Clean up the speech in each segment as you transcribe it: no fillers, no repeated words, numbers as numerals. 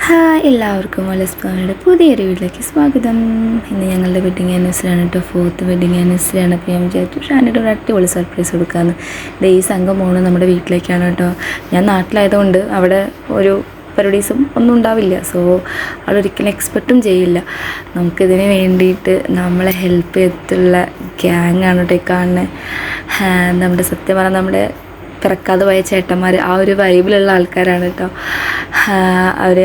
Hi എല്ലാവർക്കും ഒലസ്പായുടെ പുതിയൊരു വീട്ടിലേക്ക് സ്വാഗതം. ഇന്ന് ഞങ്ങളുടെ വെഡിങ് ആനിവേഴ്സറിയാണ് കേട്ടോ, 4th വെഡിങ് ആനിവേഴ്സറിയാണ്. അപ്പോൾ ഞാൻ വിചാരിച്ചു ഷാനിയുടെ ഒരു അടിപൊളി സർപ്രൈസ് കൊടുക്കാമെന്ന്. ഈ സംഘം പോകുന്നത് നമ്മുടെ വീട്ടിലേക്കാണ് കേട്ടോ. ഞാൻ നാട്ടിലായതുകൊണ്ട് അവിടെ ഒരു പരിപാടീസും ഒന്നും ഉണ്ടാവില്ല. സോ അവളൊരിക്കലും എക്സ്പെക്റ്റും ചെയ്യില്ല. നമുക്കിതിന് വേണ്ടിയിട്ട് നമ്മളെ ഹെൽപ്പ് ചെയ്തിട്ടുള്ള ഗ്യാങ്ങാണ് കേട്ടോ ഈ കാണുന്നത്. നമ്മുടെ സത്യം പറഞ്ഞാൽ നമ്മുടെ പിറക്കാതെ പോയ ചേട്ടന്മാർ ആ ഒരു വൈബിലുള്ള ആൾക്കാരാണ് കേട്ടോ. അവർ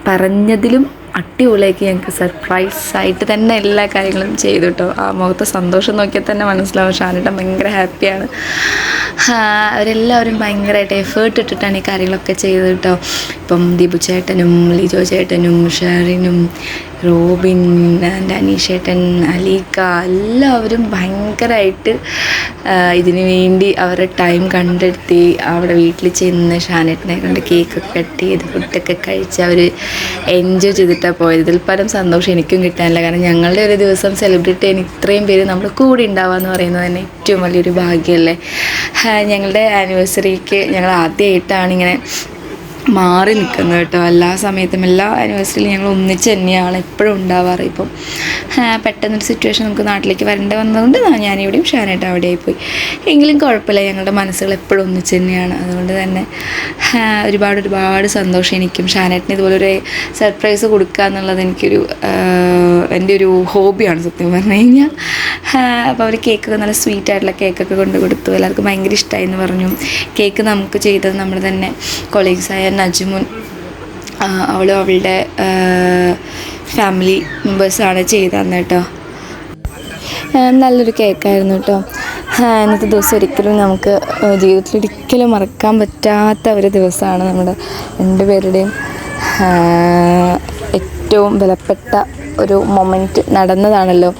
പറഞ്ഞതിലും അടിപൊളിയാക്കി ഞങ്ങൾക്ക് സർപ്രൈസായിട്ട് തന്നെ എല്ലാ കാര്യങ്ങളും ചെയ്തു കേട്ടോ. ആ മുഖത്തെ സന്തോഷം നോക്കിയാൽ തന്നെ മനസ്സിലാവും ഷാനിട്ടൻ ഭയങ്കര ഹാപ്പിയാണ്. അവരെല്ലാവരും ഭയങ്കരമായിട്ട് എഫേർട്ട് ഇട്ടിട്ടാണ് ഈ കാര്യങ്ങളൊക്കെ ചെയ്തത് കേട്ടോ. ഇപ്പം ദീപു ചേട്ടനും ലിജോ ചേട്ടനും ഷെറിനും റോബിൻ എൻ്റെ അനീഷേട്ടൻ അലീക്ക എല്ലാവരും ഭയങ്കരമായിട്ട് ഇതിനു വേണ്ടി അവരുടെ ടൈം കണ്ടെത്തി അവിടെ വീട്ടിൽ ചെന്ന് ഷാനേട്ടനെ കണ്ട് കേക്കൊക്കെ കട്ട് ചെയ്ത് ഫുഡൊക്കെ കഴിച്ച് അവർ എൻജോയ് ചെയ്തിട്ടാണ് പോയത്. ഇതിൽ പരം സന്തോഷം എനിക്കും കിട്ടാനില്ല. കാരണം ഞങ്ങളുടെ ഒരു ദിവസം സെലിബ്രേറ്റ് ചെയ്യാൻ ഇത്രയും പേര് നമ്മൾ കൂടി ഉണ്ടാവുക എന്ന് പറയുന്നത് തന്നെ ഏറ്റവും വലിയൊരു ഭാഗ്യമല്ലേ. ഞങ്ങളുടെ ആനിവേഴ്സറിക്ക് ഞങ്ങൾ ആദ്യമായിട്ടാണ് ഇങ്ങനെ മാറി നിൽക്കുന്നത് കേട്ടോ. എല്ലാ സമയത്തും എല്ലാ ആനിവേഴ്സറിയിലും ഞങ്ങൾ ഒന്നിച്ച് തന്നെയാണ് എപ്പോഴും ഉണ്ടാവാറ്. ഇപ്പം പെട്ടെന്നൊരു സിറ്റുവേഷൻ നമുക്ക് നാട്ടിലേക്ക് വരേണ്ടി വന്നതുകൊണ്ട് ഞാനിവിടെയും ഷാനായിട്ട് അവിടെ ആയിപ്പോയി. എങ്കിലും കുഴപ്പമില്ല, ഞങ്ങളുടെ മനസ്സുകൾ എപ്പോഴും ഒന്നിച്ച് തന്നെയാണ്. അതുകൊണ്ട് തന്നെ ഒരുപാട് സന്തോഷം എനിക്കും. ഷാനായിട്ടിന് ഇതുപോലൊരു സർപ്രൈസ് കൊടുക്കുക എന്നുള്ളത് എൻ്റെ ഒരു ഹോബിയാണ് സത്യം പറഞ്ഞു കഴിഞ്ഞാൽ. അപ്പോൾ അവർ കേക്കൊക്കെ നല്ല സ്വീറ്റായിട്ടുള്ള കേക്കൊക്കെ കൊണ്ട് കൊടുത്തു. എല്ലാവർക്കും ഭയങ്കര ഇഷ്ടമായി എന്ന് പറഞ്ഞു. കേക്ക് നമുക്ക് ചെയ്തത് നമ്മുടെ തന്നെ കൊളീഗ്സായ നജ്മുൻ, അവളും അവളുടെ ഫാമിലി മെമ്പേഴ്സാണ് ചെയ്ത് തന്നെ കേട്ടോ. നല്ലൊരു കേക്കായിരുന്നു കേട്ടോ. ഇന്നത്തെ ദിവസം ഒരിക്കലും നമുക്ക് ജീവിതത്തിൽ ഒരിക്കലും മറക്കാൻ പറ്റാത്ത ഒരു ദിവസമാണ്. നമ്മുടെ രണ്ടുപേരുടെയും ഏറ്റവും വിലപ്പെട്ട ഒരു മൊമെൻറ്റ് നടന്നതാണല്ലോ.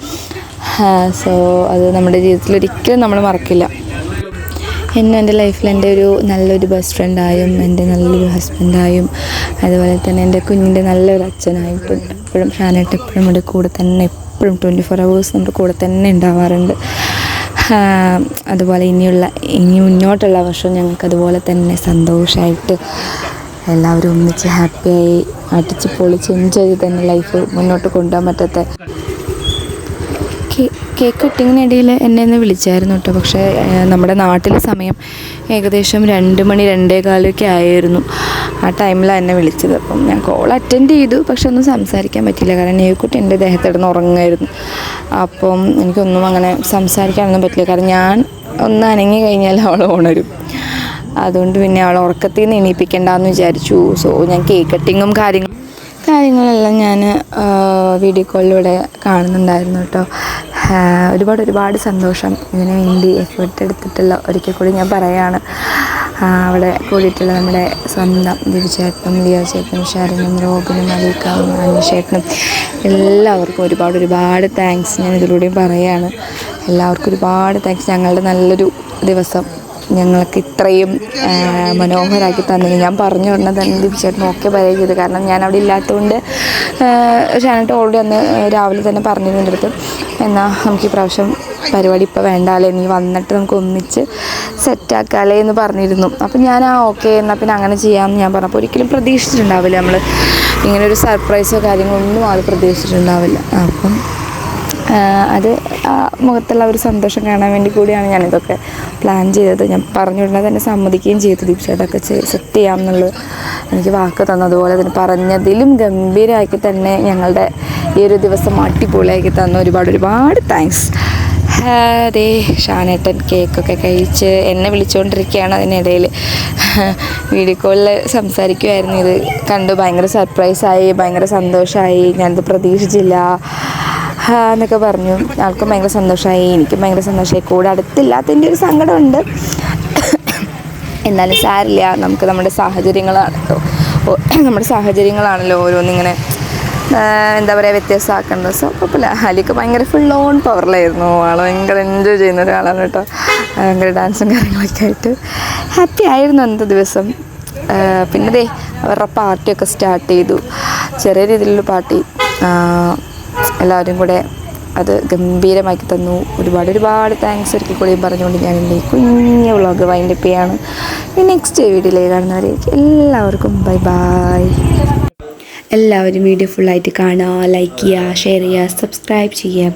സോ അത് നമ്മുടെ ജീവിതത്തിൽ ഒരിക്കലും നമ്മൾ മറക്കില്ല. എൻ്റെ ലൈഫിൽ എൻ്റെ ഒരു നല്ലൊരു ബെസ്റ്റ് ഫ്രണ്ടായും എൻ്റെ നല്ലൊരു ഹസ്ബൻഡായും അതുപോലെ തന്നെ എൻ്റെ കുഞ്ഞിൻ്റെ നല്ലൊരു അച്ഛനായിട്ടും എപ്പോഴും ഷാനായിട്ട് എപ്പോഴും നമ്മുടെ കൂടെ തന്നെ എപ്പോഴും 24 hours നമ്മുടെ കൂടെ തന്നെ ഉണ്ടാവാറുണ്ട്. അതുപോലെ ഇനി മുന്നോട്ടുള്ള വർഷം ഞങ്ങൾക്കതുപോലെ തന്നെ സന്തോഷമായിട്ട് എല്ലാവരും ഒന്നിച്ച് ഹാപ്പിയായി അടിച്ച് പൊളിച്ച് എൻജോയ് ചെയ്ത് തന്നെ ലൈഫ് മുന്നോട്ട് കൊണ്ടുപോകാൻ പറ്റത്തെ. കേക്ക് കട്ടിങ്ങിനിടയിൽ എന്നെ ഒന്ന് വിളിച്ചായിരുന്നു കേട്ടോ. പക്ഷേ നമ്മുടെ നാട്ടിലെ സമയം ഏകദേശം 2 മണി 2:15 ആയിരുന്നു. ആ ടൈമിലാണ് എന്നെ വിളിച്ചത്. അപ്പം ഞാൻ കോൾ അറ്റൻഡ് ചെയ്തു, പക്ഷെ ഒന്നും സംസാരിക്കാൻ പറ്റില്ല. കാരണം നേവിക്കുട്ടി എൻ്റെ ദേഹത്തിടന്ന് ഉറങ്ങുമായിരുന്നു. അപ്പം എനിക്കൊന്നും അങ്ങനെ സംസാരിക്കാനൊന്നും പറ്റില്ല. കാരണം ഞാൻ ഒന്ന് അനങ്ങി കഴിഞ്ഞാൽ അവൾ ഉണരും. അതുകൊണ്ട് പിന്നെ അവളെ ഉറക്കത്തിൽ നിന്ന് എണീപ്പിക്കേണ്ടെന്ന് വിചാരിച്ചു. സോ ഞാൻ കേക്ക് കട്ടിങ്ങും കാര്യങ്ങളെല്ലാം ഞാൻ വീഡിയോ കോളിലൂടെ കാണുന്നുണ്ടായിരുന്നു കേട്ടോ. ഒരുപാട് സന്തോഷം. ഇതിനു വേണ്ടി എഫേർട്ട് എടുത്തിട്ടുള്ള ഒരിക്കൽ കൂടി ഞാൻ പറയുകയാണ്. അവിടെ കൂടിയിട്ടുള്ള നമ്മുടെ സ്വന്തം ദിവ്ചേട്ടനും ലിയോ ചേട്ടനും ഷെറിനും റോബിനും അലീക്കാവും അനീഷേട്ടനും എല്ലാവർക്കും ഒരുപാട് താങ്ക്സ് ഞാൻ ഇതിലൂടെയും പറയുകയാണ്. എല്ലാവർക്കും ഒരുപാട് താങ്ക്സ്. ഞങ്ങളുടെ നല്ലൊരു ദിവസം ഞങ്ങൾക്ക് ഇത്രയും മനോഹരമാക്കി തന്നത്. ഞാൻ പറഞ്ഞു ഉടനെ തന്നെ ദിവ്ചേട്ടനും ഒക്കെ പറയുക ചെയ്തു. കാരണം ഞാൻ അവിടെ ഇല്ലാത്തതുകൊണ്ട് ഷാനായിട്ട് ഓൾറെഡി അന്ന് രാവിലെ തന്നെ പറഞ്ഞിരുന്നു എൻ്റെ അടുത്ത്, എന്നാൽ നമുക്ക് ഈ പ്രാവശ്യം പരിപാടി ഇപ്പോൾ വേണ്ടാലേ, നീ വന്നിട്ട് നമുക്ക് ഒന്നിച്ച് സെറ്റാക്കാലേ എന്ന് പറഞ്ഞിരുന്നു. അപ്പം ഞാൻ ഓക്കെ എന്നാൽ പിന്നെ അങ്ങനെ ചെയ്യാമെന്ന് ഞാൻ പറഞ്ഞപ്പോൾ ഒരിക്കലും പ്രതീക്ഷിച്ചിട്ടുണ്ടാവില്ല നമ്മൾ ഇങ്ങനൊരു സർപ്രൈസോ കാര്യങ്ങളൊന്നും അത് പ്രതീക്ഷിച്ചിട്ടുണ്ടാവില്ല. അപ്പം അത് മുഖത്തുള്ള ഒരു സന്തോഷം കാണാൻ വേണ്ടി കൂടിയാണ് ഞാനിതൊക്കെ പ്ലാൻ ചെയ്തത്. ഞാൻ പറഞ്ഞുകൊണ്ടത് തന്നെ സമ്മതിക്കുകയും ചെയ്തു. ദീപ്ഷേട്ടൊക്കെ സെറ്റ് ചെയ്യാമെന്നുള്ളത് എനിക്ക് വാക്ക് തന്നു. അതുപോലെ തന്നെ പറഞ്ഞതിലും ഗംഭീരമാക്കി തന്നെ ഞങ്ങളുടെ ഈ ഒരു ദിവസം അടിപൊളിയാക്കി തന്നു. ഒരുപാട് താങ്ക്സ്. അതേ ഷാനേട്ടൻ കേക്കൊക്കെ കഴിച്ച് എന്നെ വിളിച്ചുകൊണ്ടിരിക്കുകയാണ്. അതിനിടയിൽ വീഡിയോ കോളിൽ സംസാരിക്കുമായിരുന്നു. ഇത് കണ്ടു ഭയങ്കര സർപ്രൈസായി, ഭയങ്കര സന്തോഷമായി, ഞാനിത് പ്രതീക്ഷിച്ചില്ല എന്നൊക്കെ പറഞ്ഞു. ആൾക്കും ഭയങ്കര സന്തോഷമായി, എനിക്കും ഭയങ്കര സന്തോഷമായി. കൂടെ അടുത്തില്ലാത്തതിൻ്റെ ഒരു സങ്കടമുണ്ട്. എന്നാലും സാരില്ല, നമുക്ക് നമ്മുടെ സാഹചര്യങ്ങളാണല്ലോ ഓരോന്നിങ്ങനെ എന്താ പറയുക വ്യത്യാസമാക്കേണ്ടത്. സോ കുഴപ്പമില്ല. അലിക്ക് ഭയങ്കര ഫുൾ ഓൺ പവറിലായിരുന്നു. ആൾ ഭയങ്കര എൻജോയ് ചെയ്യുന്ന ഒരാളാണ് കേട്ടോ. ഭയങ്കര ഡാൻസും കാര്യങ്ങളൊക്കെ ആയിട്ട് ഹാപ്പി ആയിരുന്നു അന്നത്തെ ദിവസം. പിന്നെ അവരുടെ പാർട്ടിയൊക്കെ സ്റ്റാർട്ട് ചെയ്തു. ചെറിയ രീതിയിലുള്ള പാർട്ടി എല്ലാവരും കൂടെ അത് ഗംഭീരമാക്കി തന്നു. ഒരുപാട് താങ്ക്സ് ഒരിക്കൽ കൂടിയും പറഞ്ഞുകൊണ്ട് ഞാൻ എൻ്റെ കുഞ്ഞു വ്ളോഗ് വൈൻഡപ്പ് ചെയ്യാണ്. നെക്സ്റ്റ് വീഡിയോയിലേക്ക് കാണുന്നവരെ എല്ലാവർക്കും ബൈ. എല്ലാവരും വീഡിയോ ഫുള്ളായിട്ട് കാണുക, ലൈക്ക് ചെയ്യുക, ഷെയർ ചെയ്യുക, സബ്സ്ക്രൈബ് ചെയ്യുക.